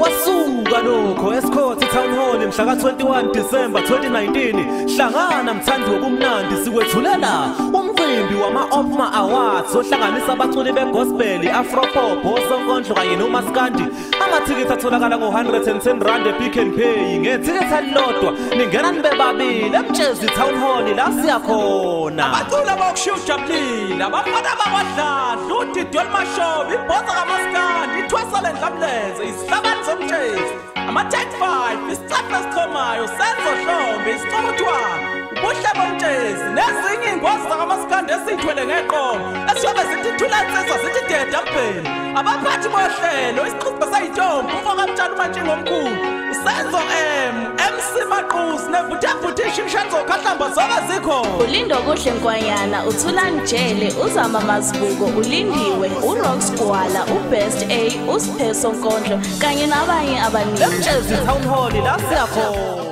Kwasuka nokho eScourt Town Hall mhla ka-21 December 2019 hlangana mthandi wobumnandi sikwethulela umcimbi wama-Opma Awards ohlanganisa abaculi begospel, afropop, osonkondlo kanye nomaskandi. Amathikithi atholakala ngo-110 rand ePick n Pay. Ngethikithi elilodwa ningena nibe babili eMtshezi Town Hall la siyakhona. Abaculi abokushujabulile, abafana bakwaDladla, uDidweli Mashobi, iBhoza kaMaskandi, iThwasale Ndlamlenze, isihlabani soMtshezi, ama-Take 5, isiCaphe esikhomayo, Senzo Hlombe, isiCokuthwane, ubuhle boMtshezi nezinye iy'ngwazi zakaMaskandi esiy'thwele ngeqolo esiyobe zithi thulantsisa zithi deda kuphela. Abaphathi bohlelo isiqhuqho sayintombi uMfokamtshali uMantshinga omkhulu, uSenzo MC Maqusi nevuthevuthe ishishenzo Khahlamba zobe zikhona. Ulindo Kuhle Nkwanyana, uThulani Jele, uZama Mazibuko, uLindiwe, uRox Gwala, uBest A, uSipho Sonkondlo kanye nabanye abaningi. eMtshezi Town Hall la siyakhona.